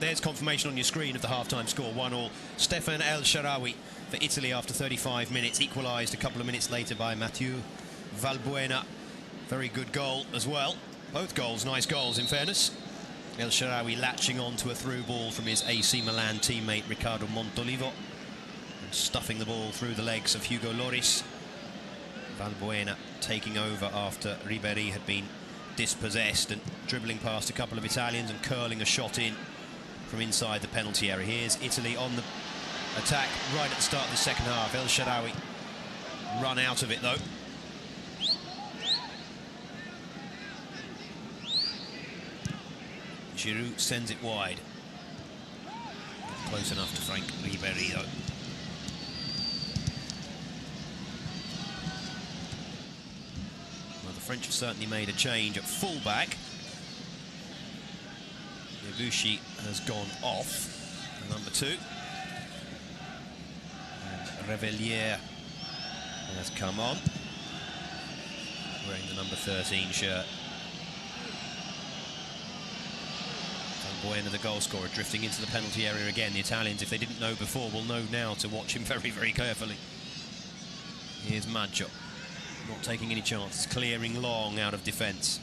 There's confirmation on your screen of the half-time score, 1-1. Stefan El Shaarawy for Italy after 35 minutes, equalised a couple of minutes later by Mathieu Valbuena. Very good goal as well. Both goals, nice goals in fairness. El Shaarawy latching on to a through ball from his AC Milan teammate Riccardo Montolivo and stuffing the ball through the legs of Hugo Lloris. Valbuena taking over after Ribery had been dispossessed and dribbling past a couple of Italians and curling a shot in from inside the penalty area. Here's Italy on the attack right at the start of the second half. El Shaarawy run out of it though. Giroud sends it wide. Close enough to Frank Ribery though. Well, the French have certainly made a change at full-back. Debuchy has gone off, number 2. And Revelliere has come on, wearing the number 13 shirt. Valbuena, the goal scorer, drifting into the penalty area again. The Italians, if they didn't know before, will know now to watch him very, very carefully. Here's Maggio, not taking any chances, clearing long out of defence.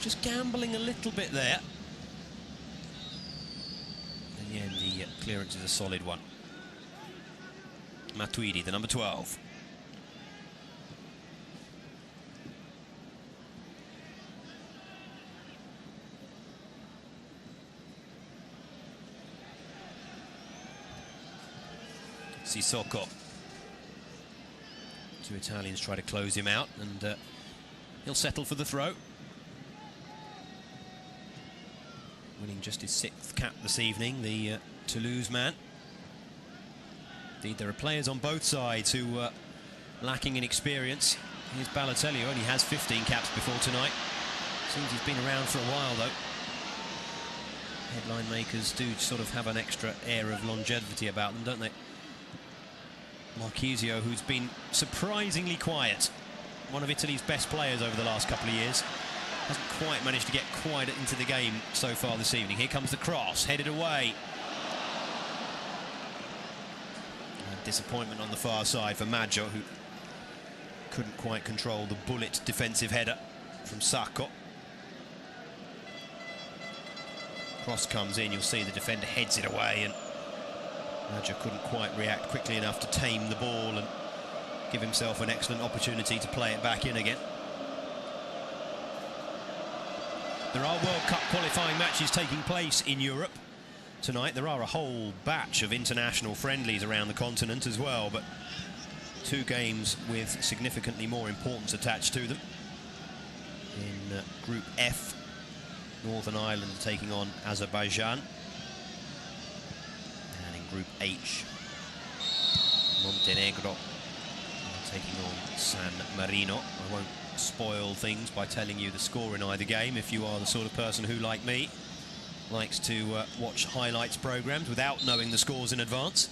Just gambling a little bit there. In the end, the clearance is a solid one. Matuidi, the number 12. Sissoko. 2 Italians try to close him out, and he'll settle for the throw. Winning just his 6th cap this evening, the Toulouse man. Indeed, there are players on both sides who are lacking in experience. Here's Balotelli, who only has 15 caps before tonight. Seems he's been around for a while, though. Headline makers do sort of have an extra air of longevity about them, don't they? Marchisio, who's been surprisingly quiet. One of Italy's best players over the last couple of years. Hasn't quite managed to get quite into the game so far this evening. Here comes the cross, headed away. And disappointment on the far side for Maggio, who couldn't quite control the bullet defensive header from Sacco. Cross comes in, you'll see the defender heads it away, and Maggio couldn't quite react quickly enough to tame the ball and give himself an excellent opportunity to play it back in again. There are World Cup qualifying matches taking place in Europe tonight. There are a whole batch of international friendlies around the continent as well, but 2 games with significantly more importance attached to them. In Group F, Northern Ireland taking on Azerbaijan. And in Group H, Montenegro taking on San Marino. I won't spoil things by telling you the score in either game if you are the sort of person who, like me, likes to watch highlights programs without knowing the scores in advance.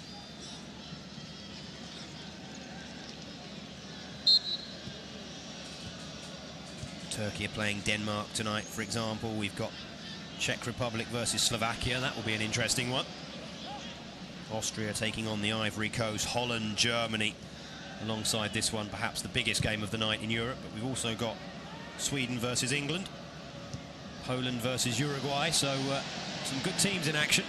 Turkey are playing Denmark tonight, for example. We've got Czech Republic versus Slovakia. That will be an interesting one. Austria taking on the Ivory Coast. Holland, Germany. Alongside this one, perhaps the biggest game of the night in Europe, but we've also got Sweden versus England, Poland versus Uruguay, so some good teams in action.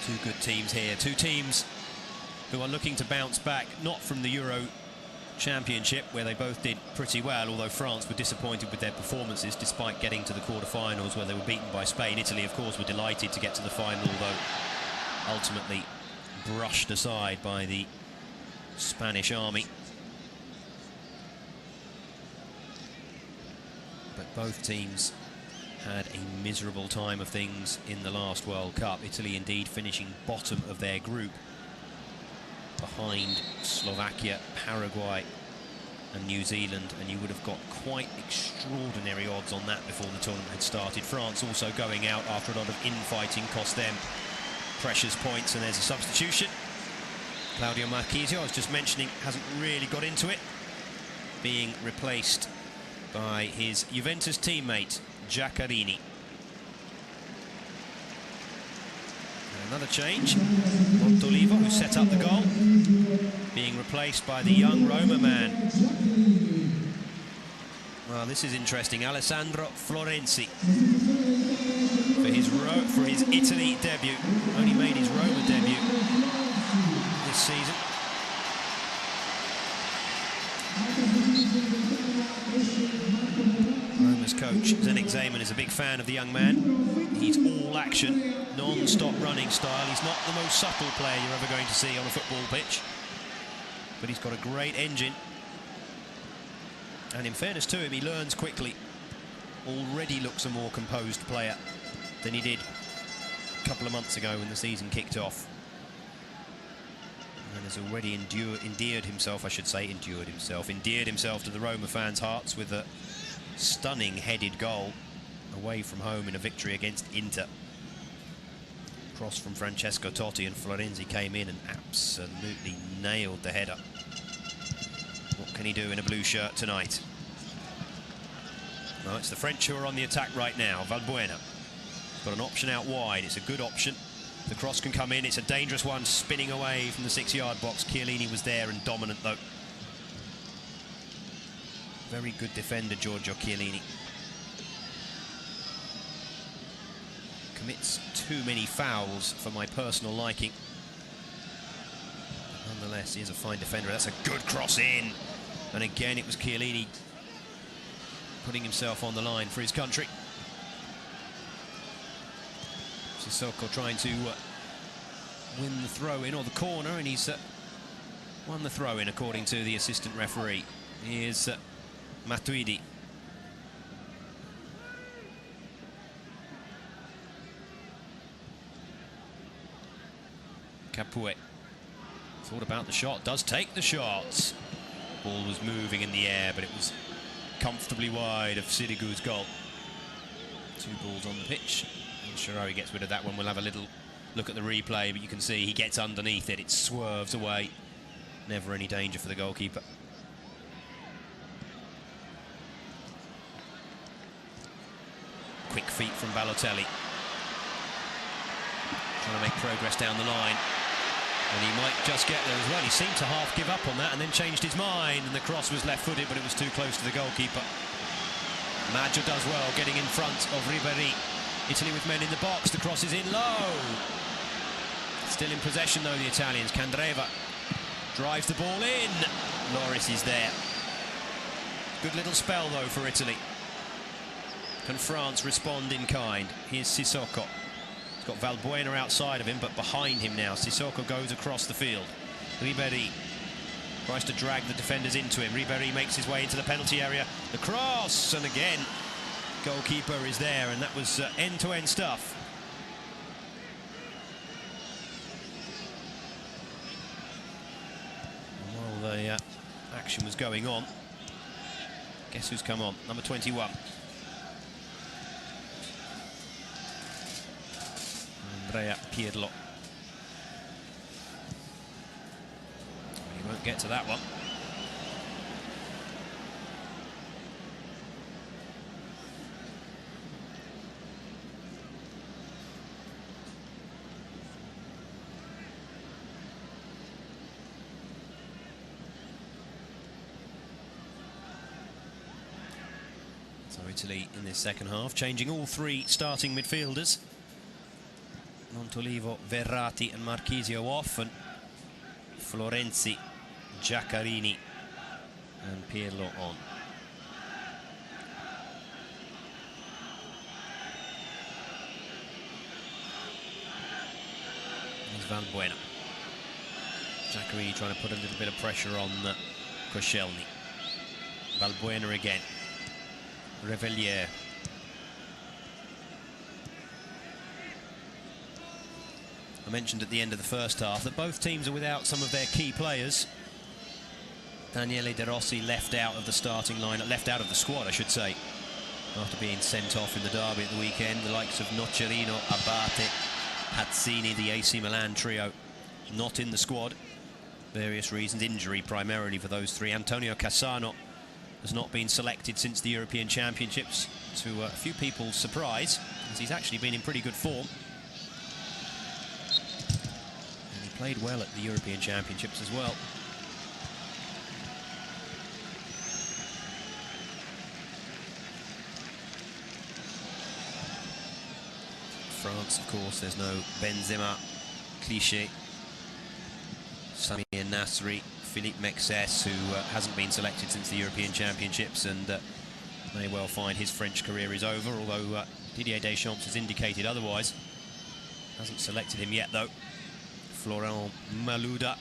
2 good teams here, 2 teams who are looking to bounce back, not from the Euro Championship, where they both did pretty well, although France were disappointed with their performances despite getting to the quarter-finals where they were beaten by Spain. Italy, of course, were delighted to get to the final, although ultimately brushed aside by the Spanish army. But both teams had a miserable time of things in the last World Cup. Italy indeed finishing bottom of their group, behind Slovakia, Paraguay and New Zealand, and you would have got quite extraordinary odds on that before the tournament had started. France also going out after a lot of infighting cost them precious points, and there's a substitution. Claudio Marchisio, I was just mentioning, hasn't really got into it, being replaced by his Juventus teammate, Giaccarini. Another change. Montolivo, who set up the goal, being replaced by the young Roma man. Well, this is interesting. Alessandro Florenzi for his Italy debut. Only made his Roma debut this season. Roma's coach, Zdeněk Zeman, is a big fan of the young man. He's all action, non-stop running style. He's not the most subtle player you're ever going to see on a football pitch, but he's got a great engine. And in fairness to him, he learns quickly. Already looks a more composed player than he did a couple of months ago when the season kicked off. And has already endeared himself to the Roma fans' hearts with a stunning headed goal away from home in a victory against Inter. Cross from Francesco Totti, and Florenzi came in and absolutely nailed the header. What can he do in a blue shirt tonight? Well, it's the French who are on the attack right now. Valbuena got an option out wide. It's a good option. The cross can come in. It's a dangerous one, spinning away from the 6-yard box. Chiellini was there and dominant, though. Very good defender, Giorgio Chiellini. Commits too many fouls for my personal liking. Nonetheless, he is a fine defender. That's a good cross in. And again, it was Chiellini putting himself on the line for his country. Sissoko trying to win the throw-in, or the corner, and he's won the throw-in according to the assistant referee. Here's Matuidi. Capoue. Thought about the shot, does take the shots. Ball was moving in the air, but it was comfortably wide of Sirigu's goal. 2 balls on the pitch. And Shaarawy gets rid of that one. We'll have a little look at the replay, but you can see he gets underneath it. It swerves away. Never any danger for the goalkeeper. Quick feet from Balotelli. Trying to make progress down the line. And he might just get there as well. He seemed to half give up on that and then changed his mind, and the cross was left-footed, but it was too close to the goalkeeper. Maggio does well, getting in front of Ribery. Italy with men in the box. The cross is in low. Still in possession, though, the Italians. Candreva drives the ball in. Lloris is there. Good little spell, though, for Italy. Can France respond in kind? Here's Sissoko. He's got Valbuena outside of him, but behind him now. Sissoko goes across the field. Ribery tries to drag the defenders into him. Ribery makes his way into the penalty area. The cross, and again, goalkeeper is there, and that was end-to-end stuff. And while the action was going on, guess who's come on? Number 21. Andrea Pirlo. He won't get to that one. So Italy in this second half, changing all 3 starting midfielders. Montolivo, Verratti and Marchisio off, and Florenzi, Giaccarini and Pirlo on. Here's Valbuena. Giaccarini trying to put a little bit of pressure on Koscielny. Valbuena again. Revellier. I mentioned at the end of the first half that both teams are without some of their key players. Daniele De Rossi left out of the starting lineup, left out of the squad, I should say, after being sent off in the derby at the weekend. The likes of Nocerino, Abate, Pazzini, the AC Milan trio, not in the squad. various reasons, injury primarily for those three. Antonio Cassano has not been selected since the European Championships, to a few people's surprise, as he's actually been in pretty good form. And he played well at the European Championships as well. France, of course, there's no Benzema, Cliché, Samir Nasri, Philippe Mexes, who hasn't been selected since the European Championships and may well find his French career is over, although Didier Deschamps has indicated otherwise. Hasn't selected him yet, though. Florent Malouda,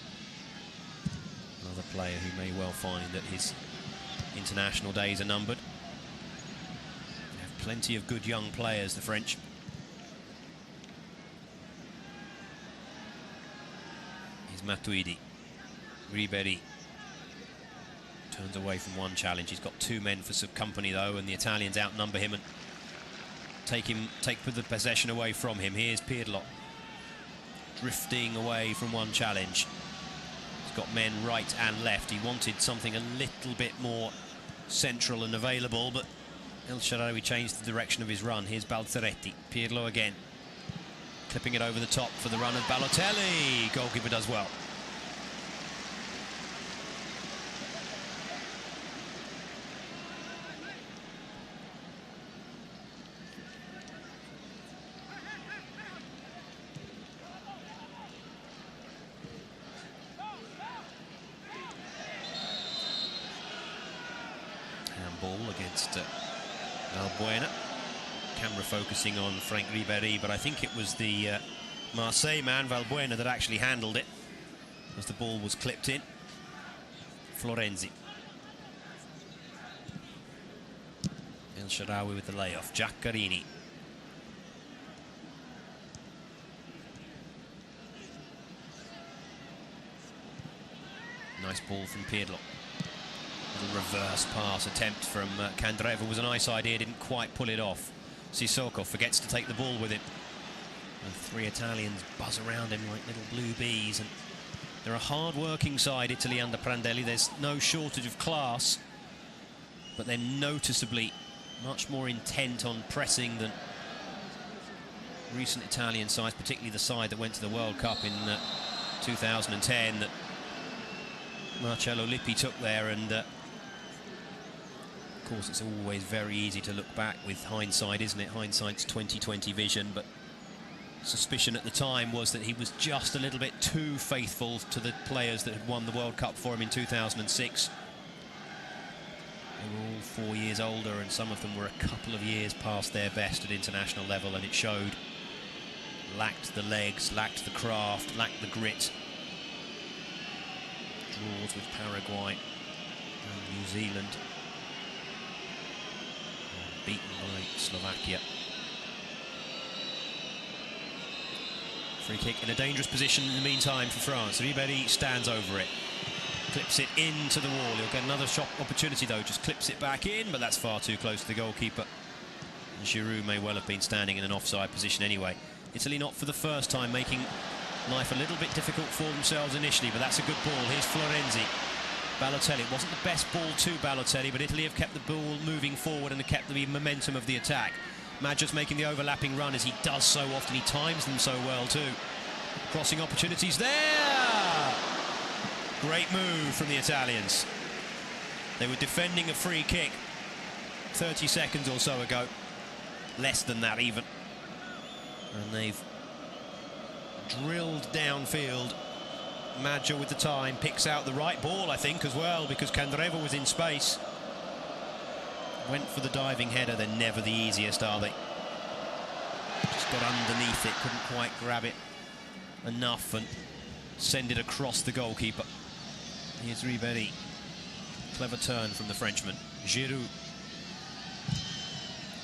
another player who may well find that his international days are numbered. They have plenty of good young players, the French. Matuidi, Ribéry turns away from one challenge. He's got two men for some company though, and the Italians outnumber him and take the possession away from him. Here's Pirlo, drifting away from one challenge. He's got men right and left. He wanted something a little bit more central and available, but El Shaarawy changed the direction of his run. Here's Balzaretti, Pirlo again, clipping it over the top for the run of Balotelli. Goalkeeper does well. Handball against Valbuena. Camera focusing on Franck Ribéry, but I think it was the Marseille man, Valbuena, that actually handled it as the ball was clipped in. Florenzi. El Shaarawy with the layoff. Giaccarini. Nice ball from Pirlo. The reverse pass attempt from Candreva was a nice idea, didn't quite pull it off. Sissoko forgets to take the ball with him. And three Italians buzz around him like little blue bees. And they're a hard-working side, Italy under Prandelli. There's no shortage of class, but they're noticeably much more intent on pressing than recent Italian sides, particularly the side that went to the World Cup in 2010 that Marcello Lippi took there. And of course, it's always very easy to look back with hindsight, isn't it? Hindsight's 20/20 vision, but suspicion at the time was that he was just a little bit too faithful to the players that had won the World Cup for him in 2006. They were all 4 years older, and some of them were a couple of years past their best at international level, and it showed. Lacked the legs, lacked the craft, lacked the grit. Draws with Paraguay and New Zealand. Beaten by Slovakia. Free kick in a dangerous position in the meantime for France. Ribéry stands over it, clips it into the wall. He'll get another shot opportunity though, just clips it back in, but that's far too close to the goalkeeper. And Giroud may well have been standing in an offside position anyway. Italy not for the first time making life a little bit difficult for themselves initially, but that's a good ball. Here's Florenzi. Balotelli, it wasn't the best ball to Balotelli, but Italy have kept the ball moving forward and have kept the momentum of the attack. Madja's making the overlapping run, as he does so often. He times them so well too. Crossing opportunities there. Great move from the Italians. They were defending a free kick 30 seconds or so ago. Less than that even. And they've drilled downfield. Madja with the time, picks out the right ball, I think, as well, because Candreva was in space. Went for the diving header. They're never the easiest, are they? Just got underneath it, couldn't quite grab it enough and send it across the goalkeeper. Here's Ribéry. Clever turn from the Frenchman. Giroud.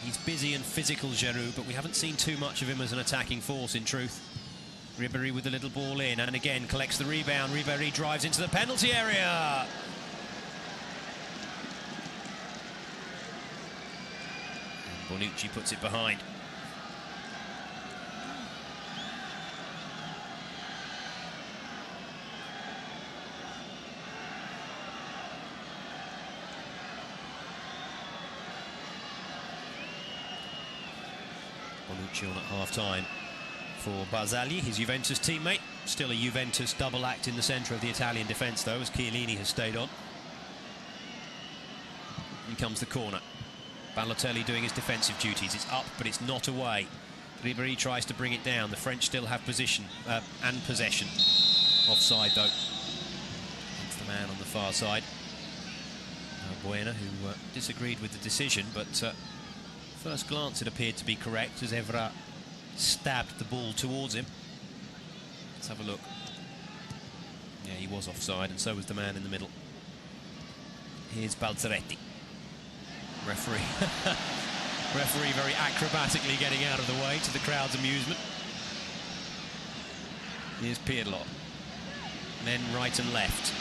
He's busy and physical, Giroud, but we haven't seen too much of him as an attacking force, in truth. Ribéry with the little ball in, and again collects the rebound. Ribéry drives into the penalty area. And Bonucci puts it behind. Bonucci on at half-time for Barzagli, his Juventus teammate. Still a Juventus double act in the centre of the Italian defence, though, as Chiellini has stayed on. In comes the corner. Balotelli doing his defensive duties. It's up, but it's not away. Ribéry tries to bring it down. The French still have position and possession. Offside, though. It's the man on the far side, Valbuena, who disagreed with the decision, but first glance it appeared to be correct as Evra stabbed the ball towards him. Let's have a look. Yeah, he was offside, and so was the man in the middle. Here's Balzaretti. Referee very acrobatically getting out of the way to the crowd's amusement. Here's Pirlo. Men right and left.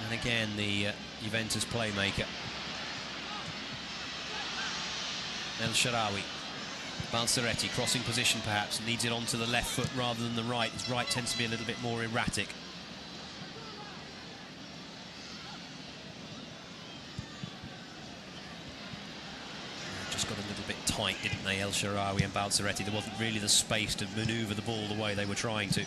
And again, the Juventus playmaker. El Shaarawy. Balzaretti crossing position perhaps, needs it onto the left foot rather than the right. His right tends to be a little bit more erratic. Just got a little bit tight, didn't they, El Shaarawy and Balzaretti? There wasn't really the space to manoeuvre the ball the way they were trying to.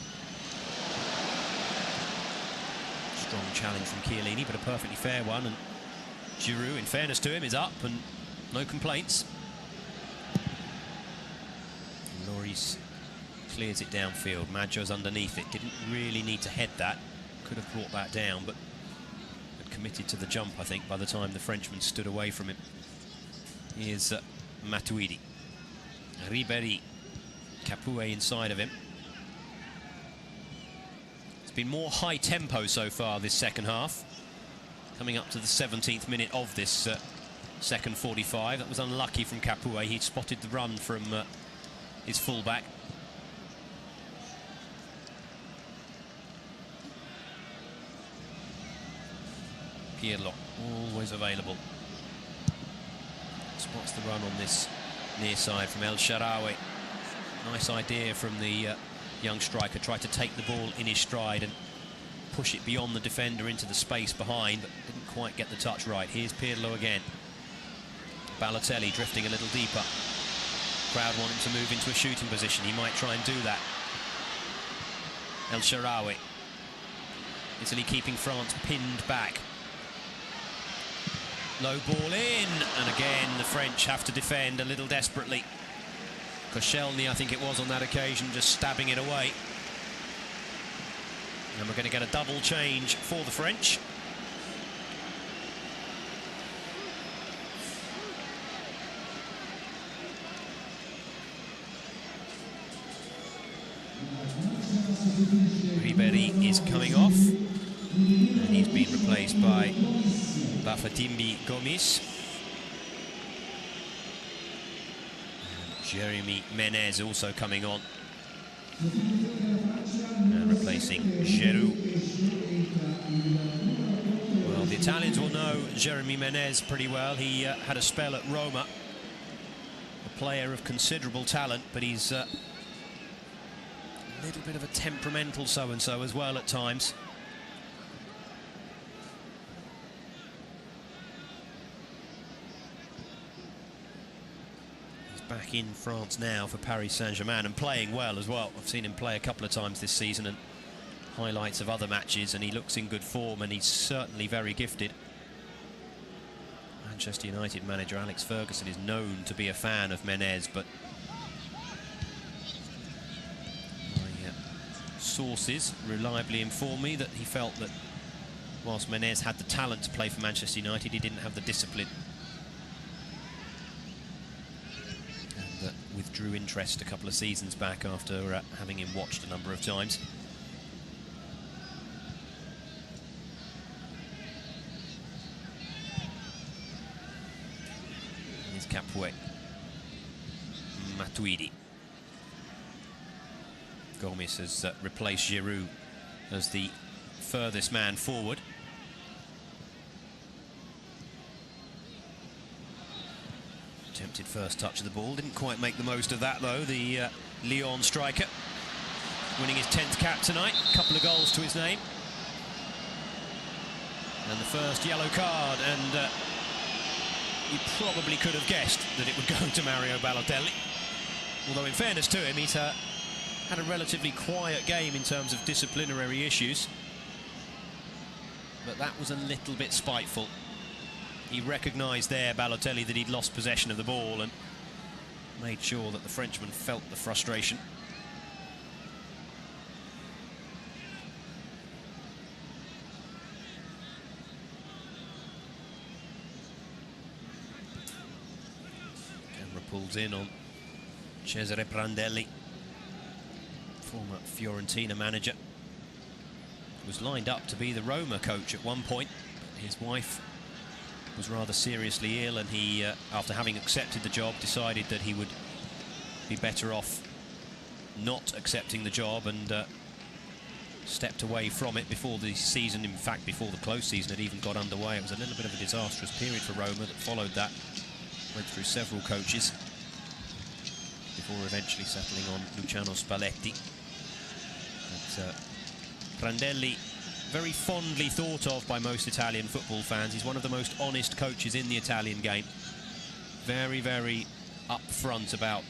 Strong challenge from Chiellini, but a perfectly fair one, and Giroud, in fairness to him, is up and no complaints. Lloris clears it downfield. Maggio's underneath it. Didn't really need to head that. Could have brought that down, but had committed to the jump, I think, by the time the Frenchman stood away from him. Here's Matuidi. Ribéry. Cabaye inside of him. It's been more high tempo so far this second half. Coming up to the 17th minute of this second 45. That was unlucky from Cabaye. He spotted the run from his fullback. Pirlo, always available. Spots the run on this near side from El Shaarawy. Nice idea from the young striker. Tried to take the ball in his stride and push it beyond the defender into the space behind, but didn't quite get the touch right. Here's Pirlo again. Balotelli drifting a little deeper. Crowd want him to move into a shooting position. He might try and do that. El Shaarawy. Italy keeping France pinned back. Low ball in, and again the French have to defend a little desperately. Koscielny, I think it was on that occasion, just stabbing it away. And we're going to get a double change for the French. Ribéry is coming off, and he's been replaced by Bafétimbi Gomis. And Jérémy Menez also coming on. And replacing Giroud. Well, the Italians will know Jérémy Menez pretty well. He had a spell at Roma. A player of considerable talent, but he's a little bit of a temperamental so-and-so as well at times. Back in France now for Paris Saint-Germain and playing well as well. I've seen him play a couple of times this season and highlights of other matches, and he looks in good form, and he's certainly very gifted. Manchester United manager Alex Ferguson is known to be a fan of Menez, but my sources reliably inform me that he felt that whilst Menez had the talent to play for Manchester United, he didn't have the discipline. That withdrew interest a couple of seasons back after having him watched a number of times. Here's Cabaye. Matuidi. Gomis has replaced Giroud as the furthest man forward. Attempted first touch of the ball, didn't quite make the most of that though, the Lyon striker. Winning his 10th cap tonight, a couple of goals to his name. And the first yellow card, and you probably could have guessed that it would go to Mario Balotelli. Although, in fairness to him, he's had a relatively quiet game in terms of disciplinary issues. But that was a little bit spiteful. He recognised there, Balotelli, that he'd lost possession of the ball and made sure that the Frenchman felt the frustration. Camera pulls in on Cesare Prandelli, former Fiorentina manager. Was lined up to be the Roma coach at one point. His wife was rather seriously ill, and he, after having accepted the job, decided that he would be better off not accepting the job, and stepped away from it before the season, in fact before the close season had even got underway. It was a little bit of a disastrous period for Roma that followed that. Went through several coaches before eventually settling on Luciano Spalletti. But, Prandelli, very fondly thought of by most Italian football fans. He's one of the most honest coaches in the Italian game. Very, very upfront about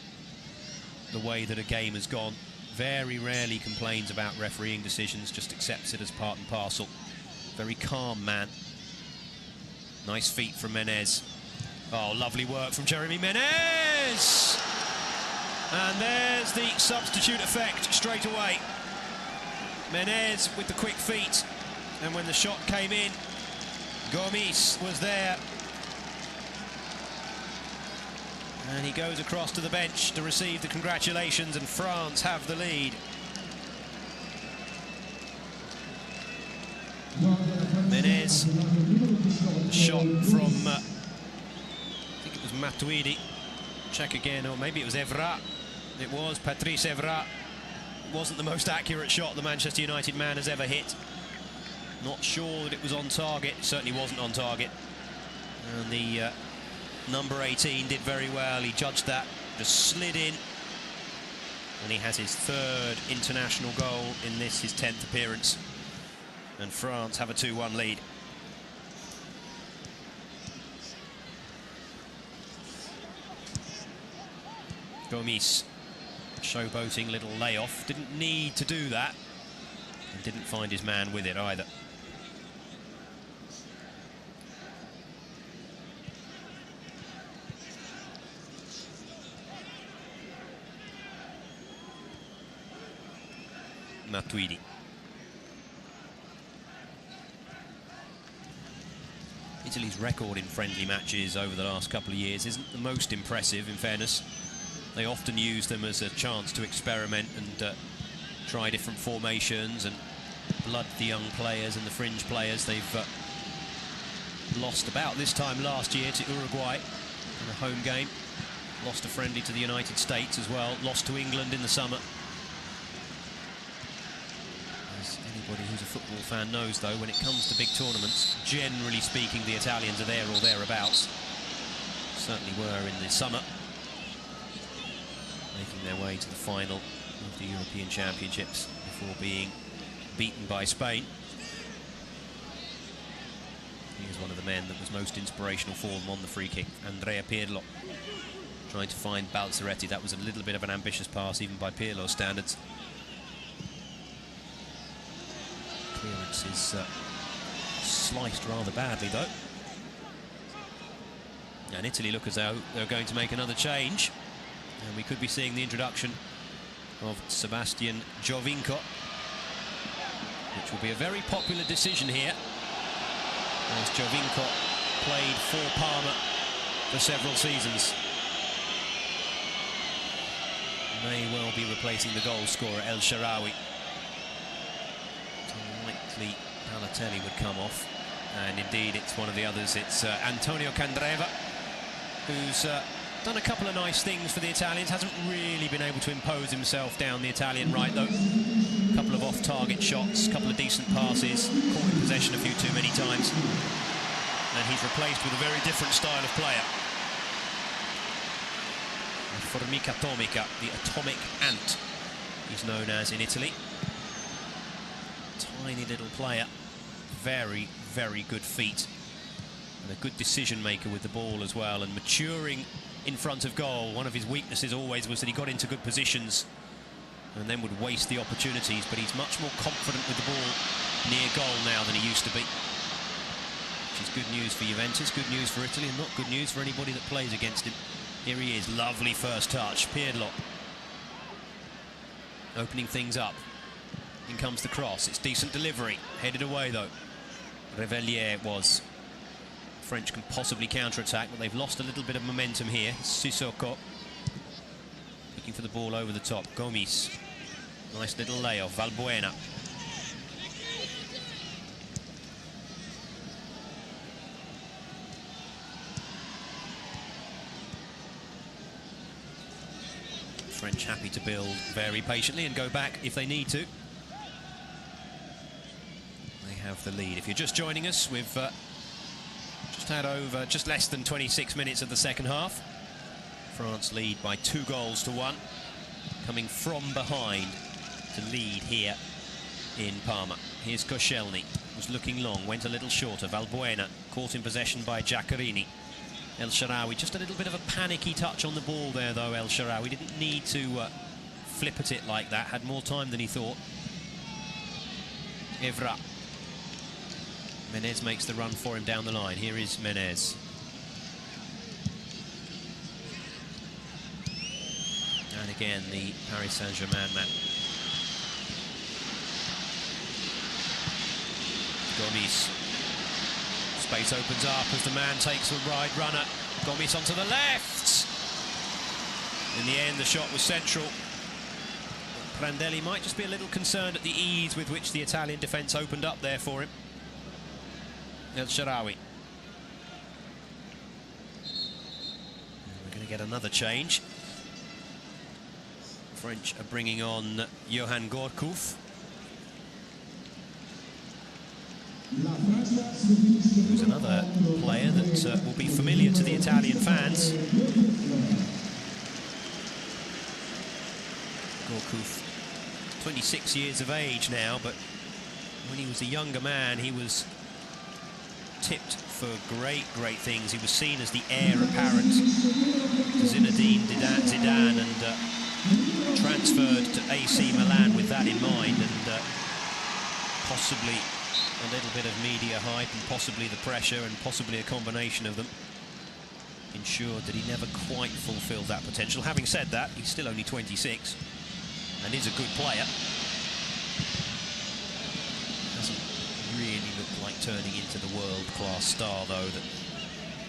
the way that a game has gone. Very rarely complains about refereeing decisions, just accepts it as part and parcel. Very calm man. Nice feet from Menez. Oh, lovely work from Jeremy Menez! And there's the substitute effect straight away. Menez with the quick feet, and when the shot came in, Gomis was there, and he goes across to the bench to receive the congratulations, and France have the lead. Menez, the shot from I think it was Matuidi. Check again, or maybe it was Evra. It was Patrice Evra. Wasn't the most accurate shot the Manchester United man has ever hit. Not sure that it was on target. Certainly wasn't on target. And the number 18 did very well. He judged that, just slid in, and he has his third international goal in this, his 10th appearance. And France have a 2-1 lead. Gomis. Showboating little layoff, didn't need to do that, and didn't find his man with it either. Matuidi. Italy's record in friendly matches over the last couple of years isn't the most impressive, in fairness. They often use them as a chance to experiment and try different formations and blood the young players and the fringe players. They've lost about this time last year to Uruguay in a home game. Lost a friendly to the United States as well. Lost to England in the summer. As anybody who's a football fan knows, though, when it comes to big tournaments, generally speaking, the Italians are there or thereabouts. Certainly were in the summer, making their way to the final of the European Championships before being beaten by Spain. He was one of the men that was most inspirational for them on the free kick. Andrea Pirlo trying to find Balzaretti. That was a little bit of an ambitious pass, even by Pirlo's standards. Clearance is sliced rather badly, though. And Italy look as though they're going to make another change. And we could be seeing the introduction of Sebastian Giovinco, which will be a very popular decision here, as Giovinco played for Parma for several seasons. May well be replacing the goal scorer El Shaarawy. Likely Balotelli would come off, and indeed it's one of the others. It's Antonio Candreva, who's done a couple of nice things for the Italians. Hasn't really been able to impose himself down the Italian right, though. A couple of off-target shots, a couple of decent passes, caught in possession a few too many times. And he's replaced with a very different style of player. Formica atomica, the atomic ant, he's known as in Italy. Tiny little player, very, very good feet. And a good decision maker with the ball as well, and maturing in front of goal. One of his weaknesses always was that he got into good positions and then would waste the opportunities, but he's much more confident with the ball near goal now than he used to be. Which is good news for Juventus, good news for Italy, and not good news for anybody that plays against him. Here he is, lovely first touch, Pirlo. Opening things up. In comes the cross, it's decent delivery. Headed away though. Revellier it was. French can possibly counter-attack, but they've lost a little bit of momentum here. Sissoko. Looking for the ball over the top. Gomis. Nice little layoff. Valbuena. French happy to build very patiently and go back if they need to. They have the lead. If you're just joining us, we've just had over just less than 26 minutes of the second half. France lead by 2-1, coming from behind to lead here in Parma. Here's Koscielny, was looking long, went a little shorter. Valbuena caught in possession by Giaccherini. El Shaarawy, just a little bit of a panicky touch on the ball there though. El Shaarawy didn't need to flip at it like that, had more time than he thought. Evra. Menez makes the run for him down the line. Here is Menez. And again, the Paris Saint-Germain man. Gomis. Space opens up as the man takes a wide runner. Gomis onto the left. In the end, the shot was central. Prandelli might just be a little concerned at the ease with which the Italian defence opened up there for him. El Shaarawy. We're going to get another change. French are bringing on Yohan Cabaye, who's another player that will be familiar to the Italian fans. Cabaye, 26 years of age now, but when he was a younger man, he was tipped for great things. He was seen as the heir apparent to Zinedine Zidane, and transferred to AC Milan with that in mind, and possibly a little bit of media hype, and possibly the pressure, and possibly a combination of them ensured that he never quite fulfilled that potential. Having said that, he's still only 26 and is a good player. Doesn't really look like turning into the world-class star, though, that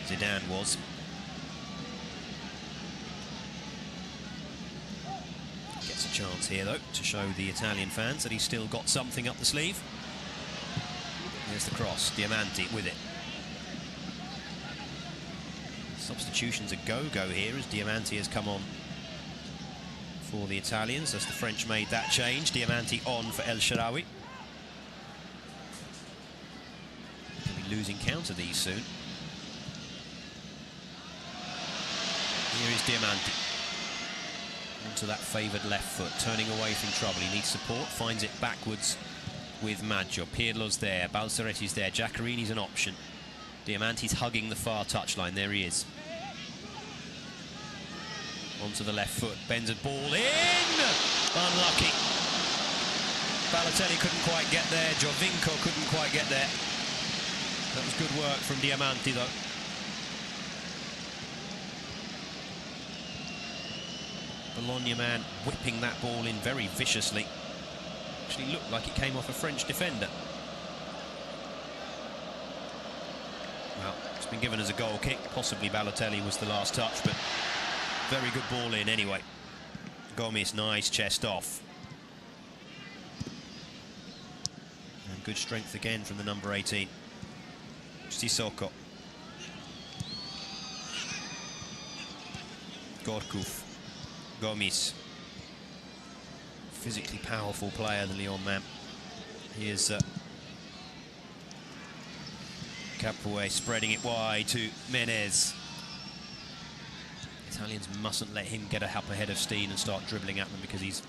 Zidane was. Gets a chance here, though, to show the Italian fans that he's still got something up the sleeve. Here's the cross, Diamanti with it. Substitutions a go-go here as Diamanti has come on for the Italians, as the French made that change. Diamanti on for El Shaarawy. He'll be losing count of these soon. Here is Diamanti. Onto that favoured left foot, turning away from trouble. He needs support, finds it backwards with Maggio. Pirlo's there, Balzaretti's there, Giaccherini's an option. Diamanti's hugging the far touchline, there he is. Onto the left foot, bends a ball in! Unlucky. Balotelli couldn't quite get there, Giovinco couldn't quite get there. That was good work from Diamanti, though. Bologna man whipping that ball in very viciously. Actually looked like it came off a French defender. Well, it's been given as a goal kick. Possibly Balotelli was the last touch, but very good ball in anyway. Gomis, nice chest off. And good strength again from the number 18. Sissoko. Gorkuf. Gomis. Physically powerful player, the Lyon man. Here's Cabaye spreading it wide to Menez. Italians mustn't let him get up ahead of Steen and start dribbling at them, because he's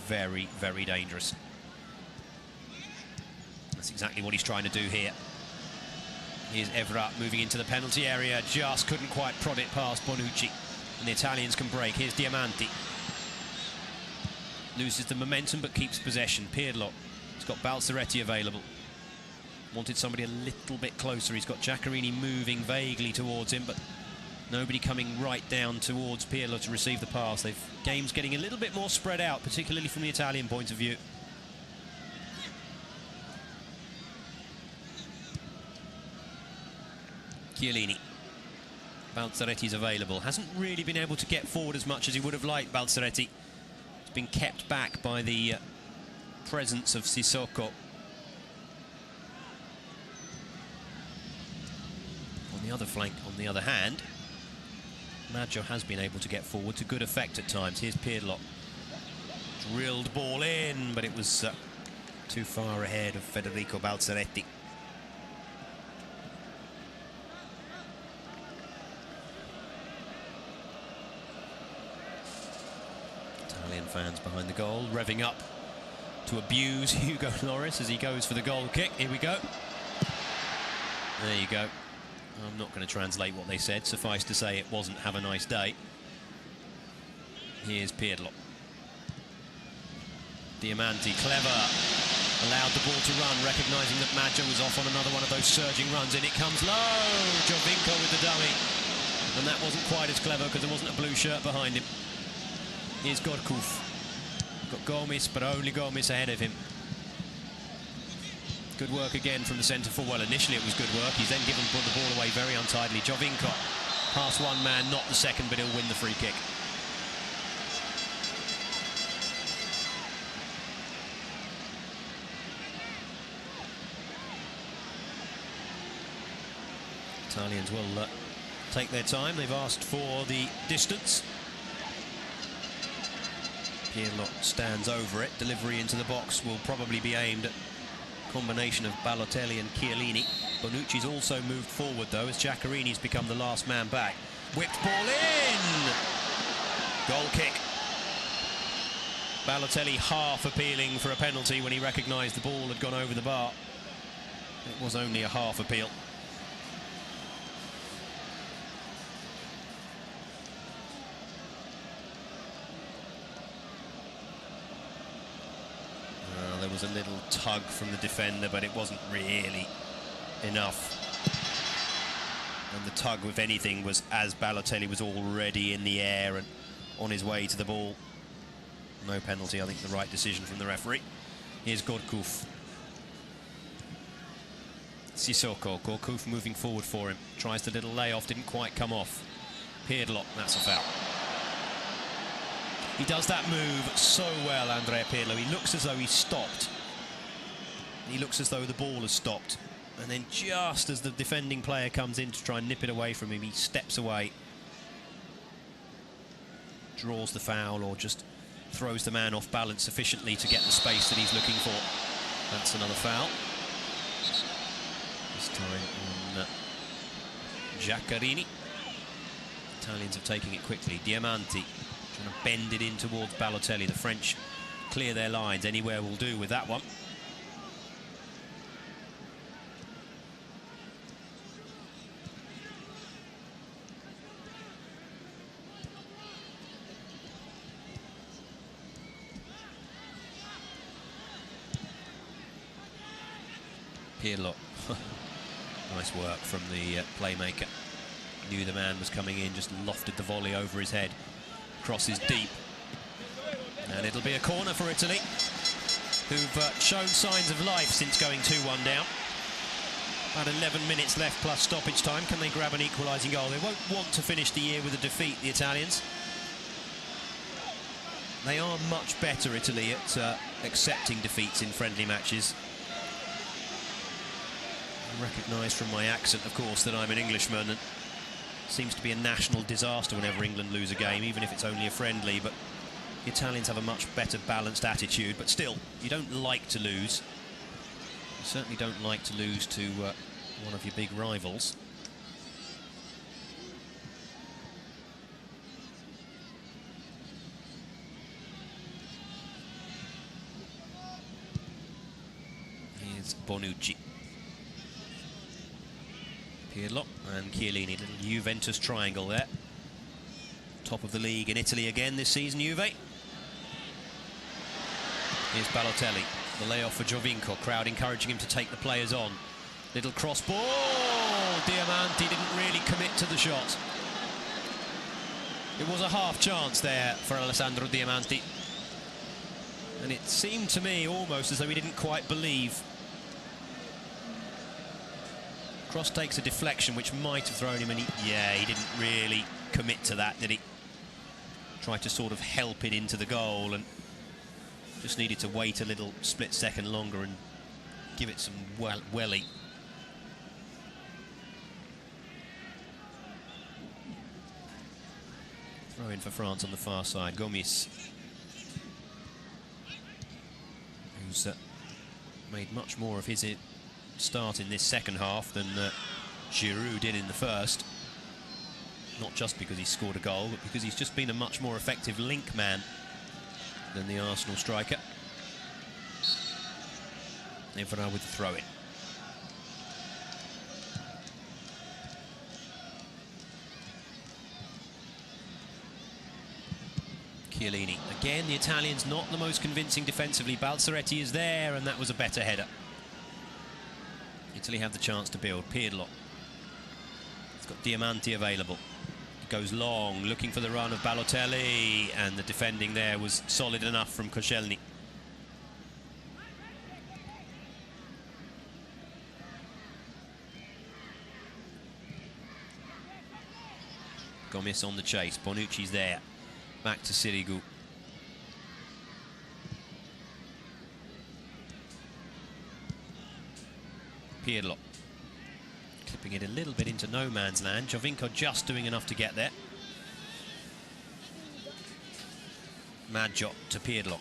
very dangerous. That's exactly what he's trying to do here. Here's Evra moving into the penalty area, just couldn't quite prod it past Bonucci. And the Italians can break. Here's Diamanti. Loses the momentum but keeps possession. Pirlo. He's got Balzaretti available. Wanted somebody a little bit closer. He's got Giaccherini moving vaguely towards him, but nobody coming right down towards Pirlo to receive the pass. Game's getting a little bit more spread out, particularly from the Italian point of view. Chiellini. Balzaretti's available. Hasn't really been able to get forward as much as he would have liked, Balzaretti. He's been kept back by the presence of Sissoko. On the other flank, on the other hand, Maggio has been able to get forward to good effect at times. Here's Pirlo. Drilled ball in, but it was too far ahead of Federico Balzaretti. Italian fans behind the goal, revving up to abuse Hugo Lloris as he goes for the goal kick. Here we go. There you go. I'm not going to translate what they said. Suffice to say it wasn't "have a nice day." Here's Pirlo. Diamanti, clever. Allowed the ball to run, recognising that Maggio was off on another one of those surging runs. In it comes low. Jovinko with the dummy. And that wasn't quite as clever because there wasn't a blue shirt behind him. Here's Godkuf. Got Gomes, but only Gomes ahead of him. Good work again from the centre forward. Well, initially it was good work. He's then given the ball away very untidily. Jovinko, past one man, not the second, but he'll win the free kick. Italians will take their time. They've asked for the distance. Pirlo stands over it. Delivery into the box will probably be aimed at a combination of Balotelli and Chiellini. Bonucci's also moved forward, though, as Giaccherini's become the last man back. Whipped ball in! Goal kick. Balotelli half appealing for a penalty when he recognised the ball had gone over the bar. It was only a half appeal. There was a little tug from the defender, but it wasn't really enough. And the tug, if anything, was as Balotelli was already in the air and on his way to the ball. No penalty, I think the right decision from the referee. Here's Godkuf. Sissoko, Godkuf moving forward for him. Tries the little layoff, didn't quite come off. Pirlo, that's a foul. He does that move so well, Andrea Pirlo. He looks as though he's stopped. He looks as though the ball has stopped. And then just as the defending player comes in to try and nip it away from him, he steps away. Draws the foul or just throws the man off balance sufficiently to get the space that he's looking for. That's another foul. This time on Giaccherini. Italians are taking it quickly. Diamanti. Trying to bend it in towards Balotelli. The French clear their lines. Anywhere will do with that one. Pirlo. Nice work from the playmaker. Knew the man was coming in, just lofted the volley over his head. Crosses deep. And it'll be a corner for Italy, who've shown signs of life since going 2-1 down. About 11 minutes left plus stoppage time. Can they grab an equalising goal? They won't want to finish the year with a defeat, the Italians. They are much better, Italy, at accepting defeats in friendly matches. I recognise from my accent, of course, that I'm an Englishman, and seems to be a national disaster whenever England lose a game, even if it's only a friendly. But the Italians have a much better balanced attitude. But still, you don't like to lose. You certainly don't like to lose to one of your big rivals. Here's Bonucci. Pirlo and Chiellini, little Juventus triangle there. Top of the league in Italy again this season, Juve. Here's Balotelli, the layoff for Giovinco, crowd encouraging him to take the players on. Little cross ball, Diamanti didn't really commit to the shot. It was a half chance there for Alessandro Diamanti. And it seemed to me almost as though he didn't quite believe. Cross takes a deflection which might have thrown him, and he didn't really commit to that, did he? Tried to sort of help it into the goal and just needed to wait a little split second longer and give it some welly. Throw in for France on the far side. Gomis, who's made much more of his start in this second half than Giroud did in the first. Not just because he scored a goal, but because he's just been a much more effective link man than the Arsenal striker. Evra with the throw-in. Chiellini. Again, the Italians not the most convincing defensively. Balzaretti is there, and that was a better header. Italy have the chance to build. Pirlo. It's got Diamanti available. It goes long, looking for the run of Balotelli, and the defending there was solid enough from Koscielny. Gomis on the chase. Bonucci's there. Back to Sirigu. Pirlo. Clipping it a little bit into no man's land. Giovinco just doing enough to get there. Maggio to Pirlo.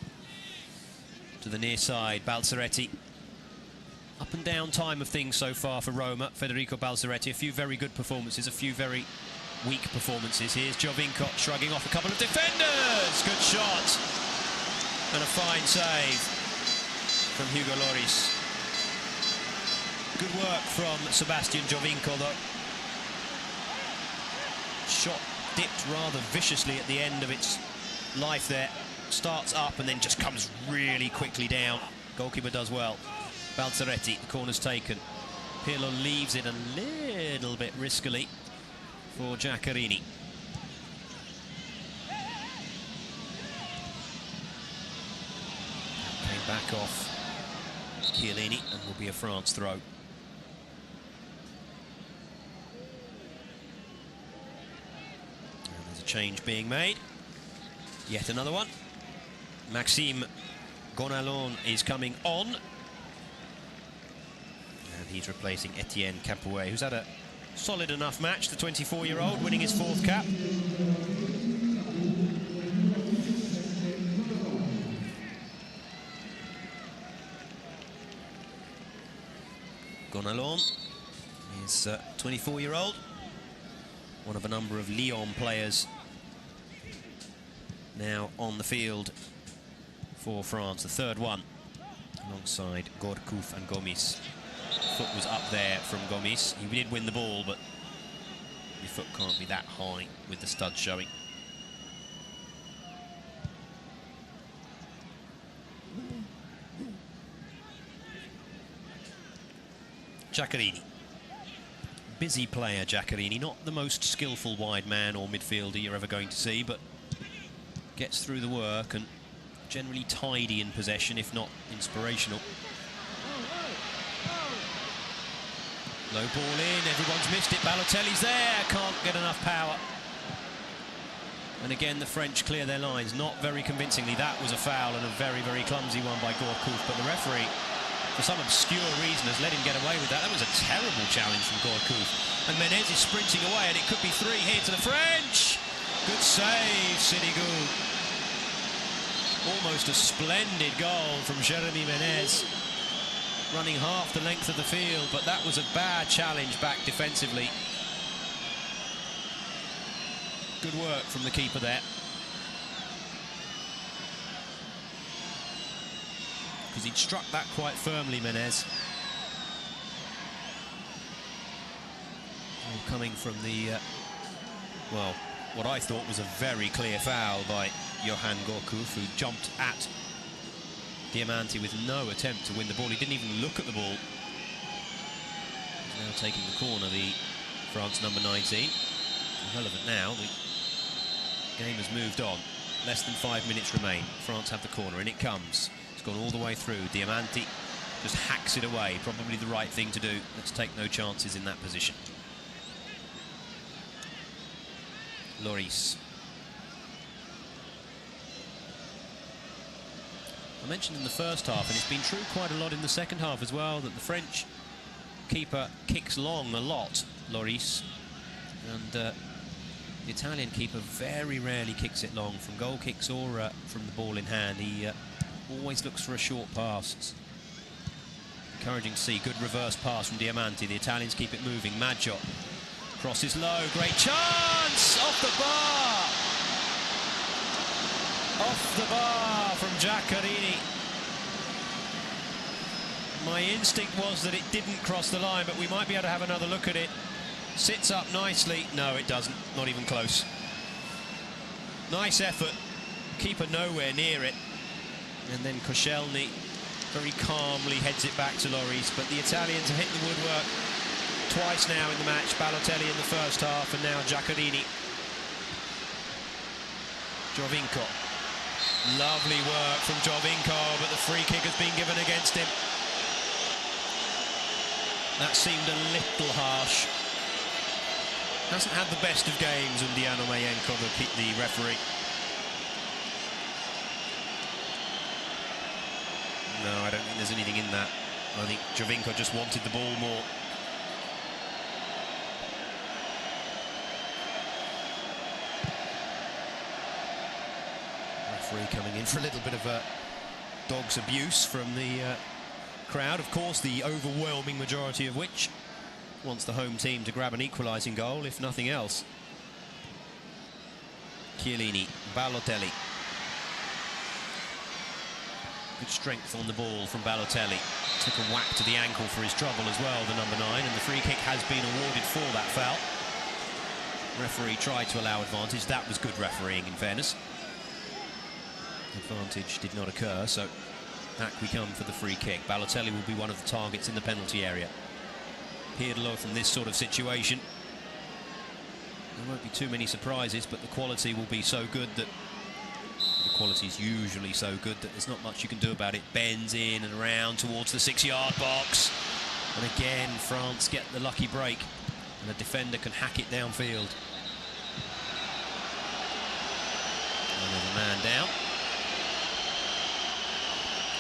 To the near side, Balzaretti. Up and down time of things so far for Roma. Federico Balzaretti, a few very good performances, a few very weak performances. Here's Giovinco shrugging off a couple of defenders. Good shot. And a fine save from Hugo Lloris. Good work from Sebastian Giovinco, though. Shot dipped rather viciously at the end of its life there. Starts up and then just comes really quickly down. Goalkeeper does well. Balzaretti, the corner's taken. Pirlo leaves it a little bit riskily for Giaccherini. Came back off Chiellini and will be a France throw. And there's a change being made. Yet another one. Maxime Gonalon is coming on. And he's replacing Etienne Capoue, who's had a solid enough match, the 24-year-old, winning his 4th cap. Gonalon is 24-year-old, one of a number of Lyon players now on the field for France, the 3rd one, alongside Gourcuff and Gomis. Foot was up there from Gomis. He did win the ball, but your foot can't be that high with the studs showing. Giaccherini. Busy player, Giaccherini. Not the most skillful wide man or midfielder you're ever going to see, but gets through the work and generally tidy in possession, if not inspirational. Low ball in, everyone's missed it. Balotelli's there, can't get enough power. And again, the French clear their lines, not very convincingly. That was a foul and a very, very clumsy one by Gourcuff, but the referee, for some obscure reason, has let him get away with that. That was a terrible challenge from Gourcuff. And Menez is sprinting away, and it could be 3 here to the French. Good save, Sirigu. Almost a splendid goal from Jérémy Menez, running half the length of the field, but that was a bad challenge back defensively. Good work from the keeper there. Because he'd struck that quite firmly, Menez. coming from the, well, what I thought was a very clear foul by Yohan Cabaye, who jumped at Diamanti with no attempt to win the ball. He didn't even look at the ball. He's now taking the corner, the France number 19. Irrelevant now. The game has moved on. Less than 5 minutes remain. France have the corner, and it comes. It's gone all the way through. Diamanti just hacks it away. Probably the right thing to do. Let's take no chances in that position. Lloris. I mentioned in the first half, and it's been true quite a lot in the second half as well, that the French keeper kicks long a lot, Lloris, and the Italian keeper very rarely kicks it long, from goal kicks or from the ball in hand. He always looks for a short pass. It's encouraging to see. Good reverse pass from Diamanti. The Italians keep it moving. Maggio crosses low. Great chance! Off the bar! Off the bar from Giaccherini. My instinct was that it didn't cross the line, but we might be able to have another look at it. Sits up nicely. No, it doesn't. Not even close. Nice effort. Keeper nowhere near it. And then Koscielny very calmly heads it back to Lloris. But the Italians have hit the woodwork twice now in the match. Balotelli in the first half, and now Giaccherini. Giovinco. Lovely work from Giovinco, but the free kick has been given against him. That seemed a little harsh. Hasn't had the best of games, Undiano Mayenko, the referee. No, I don't think there's anything in that. I think Giovinco just wanted the ball more. Referee coming in for a little bit of dog's abuse from the crowd. Of course, the overwhelming majority of which wants the home team to grab an equalising goal, if nothing else. Chiellini, Balotelli. Good strength on the ball from Balotelli. Took a whack to the ankle for his trouble as well, the number 9, and the free kick has been awarded for that foul. Referee tried to allow advantage. That was good refereeing, in fairness. Advantage did not occur, so back we come for the free kick. Balotelli will be one of the targets in the penalty area. Pirlo from this sort of situation. There won't be too many surprises, but the quality will be so good that the quality is usually so good that there's not much you can do about it. Bends in and around towards the 6-yard box, and again France get the lucky break, and the defender can hack it downfield. Another man down.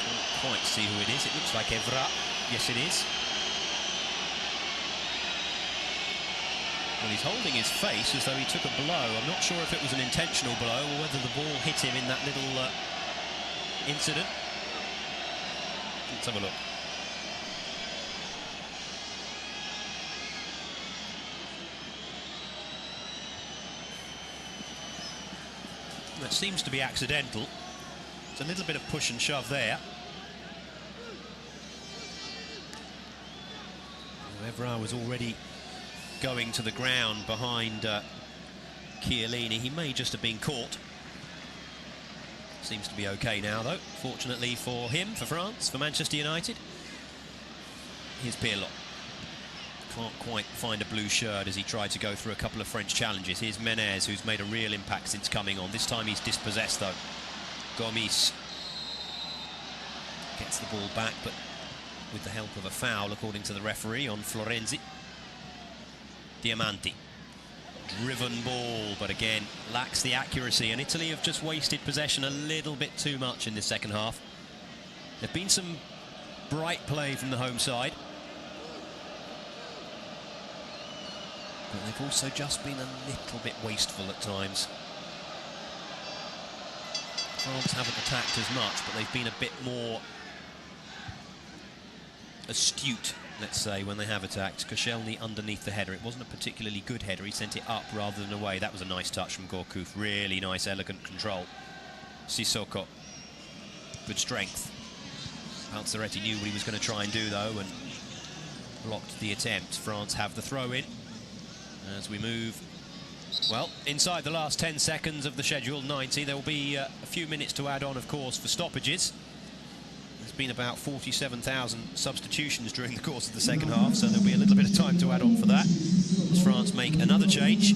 Can't quite see who it is. It looks like Evra. Yes, it is. Well, he's holding his face as though he took a blow. I'm not sure if it was an intentional blow or whether the ball hit him in that little incident. Let's have a look. That seems to be accidental. It's a little bit of push and shove there. Evra was already going to the ground behind Chiellini. He may just have been caught. Seems to be okay now, though. Fortunately for him, for France, for Manchester United. Here's Pirlo. Can't quite find a blue shirt as he tried to go through a couple of French challenges. Here's Menez, who's made a real impact since coming on. This time he's dispossessed, though. Gomis gets the ball back, but with the help of a foul, according to the referee, on Florenzi. Diamanti. Driven ball, but again, lacks the accuracy, and Italy have just wasted possession a little bit too much in this second half. There've been some bright play from the home side, but they've also just been a little bit wasteful at times. France haven't attacked as much, but they've been a bit more astute, let's say, when they have attacked. Koscielny underneath the header. It wasn't a particularly good header. He sent it up rather than away. That was a nice touch from Cabaye. Really nice, elegant control. Sissoko. Good strength. Balzaretti knew what he was going to try and do, though, and blocked the attempt. France have the throw-in. As we move, well, inside the last 10 seconds of the scheduled 90, there will be a few minutes to add on, of course, for stoppages. There's been about 47,000 substitutions during the course of the second half, so there'll be a little bit of time to add on for that as France make another change.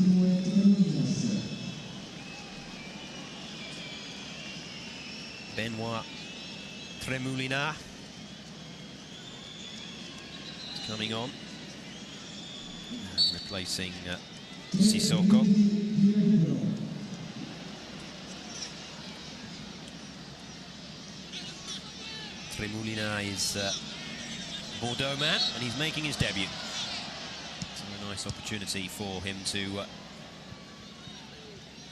Benoit Tremoulinat is coming on and replacing Sissoko. Tremoulinat is Bordeaux man, and he's making his debut. So a nice opportunity for him to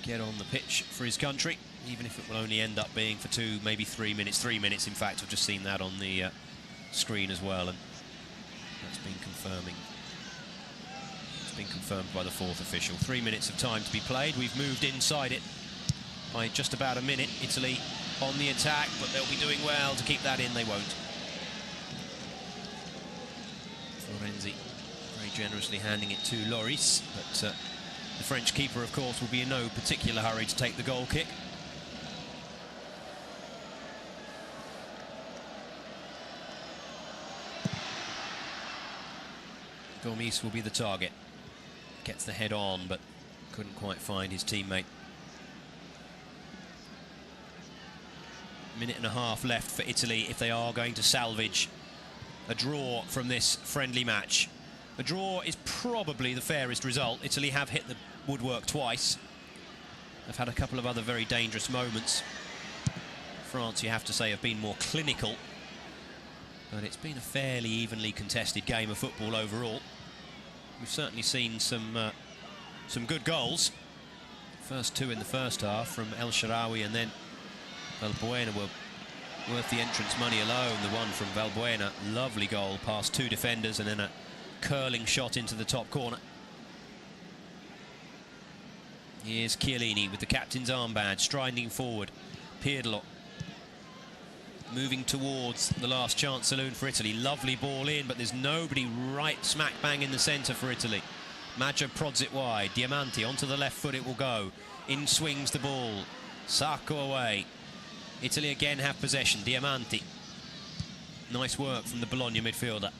get on the pitch for his country, even if it will only end up being for 2, maybe 3 minutes. 3 minutes, in fact. I've just seen that on the screen as well, and that's been confirming. It's been confirmed by the fourth official. 3 minutes of time to be played. We've moved inside it by just about a minute. Italy on the attack, but they'll be doing well to keep that in. They won't. Florenzi very generously handing it to Lloris, but the French keeper, of course, will be in no particular hurry to take the goal kick. Gomis will be the target. Gets the head on, but couldn't quite find his teammate. Minute and a half left for Italy if they are going to salvage a draw from this friendly match. A draw is probably the fairest result. Italy have hit the woodwork twice. They've had a couple of other very dangerous moments. France, you have to say, have been more clinical. But it's been a fairly evenly contested game of football overall. We've certainly seen some good goals. First two in the first half from El Shaarawy, and then Valbuena were worth the entrance money alone. The one from Valbuena, lovely goal past two defenders and then a curling shot into the top corner. Here's Chiellini with the captain's armband, striding forward. Pirlo moving towards the last chance saloon for Italy. Lovely ball in, but there's nobody right smack bang in the centre for Italy. Maggio prods it wide. Diamanti onto the left foot, it will go. In swings the ball. Sacco away. Italy again have possession. Diamanti. Nice work from the Bologna midfielder.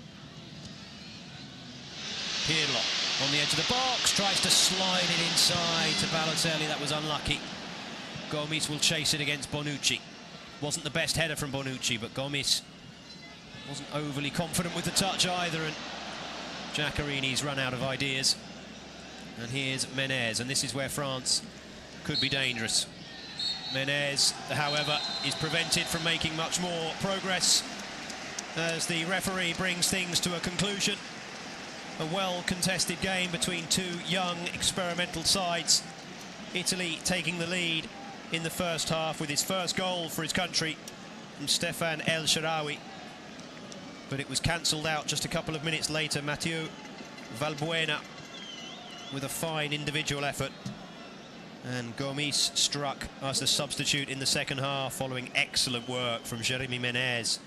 Pirlo on the edge of the box, tries to slide it inside to Balotelli. That was unlucky. Gomis will chase it against Bonucci. Wasn't the best header from Bonucci, but Gomis wasn't overly confident with the touch either, and Giaccherini's run out of ideas. And here's Menez, and this is where France could be dangerous. Menez, however, is prevented from making much more progress as the referee brings things to a conclusion. A well-contested game between two young, experimental sides. Italy taking the lead in the first half with his first goal for his country from Stéphane El Shaarawy. But it was cancelled out just a couple of minutes later. Mathieu Valbuena with a fine individual effort. And Gomis struck as the substitute in the second half following excellent work from Jérémy Menez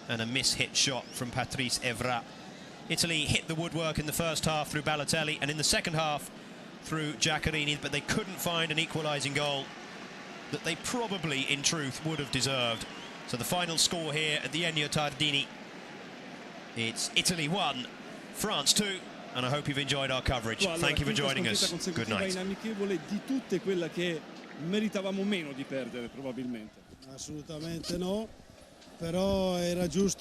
and a miss-hit shot from Patrice Evra. Italy hit the woodwork in the first half through Balotelli and in the second half through Giaccherini, but they couldn't find an equalising goal that they probably, in truth, would have deserved. So the final score here at the Ennio Tardini, it's Italy 1, France 2, and I hope you've enjoyed our coverage. Thank you for joining us. Good night. Inamichevole di tutte, quella che meritavamo meno di perdere probabilmente. Assolutamente no, però era giusto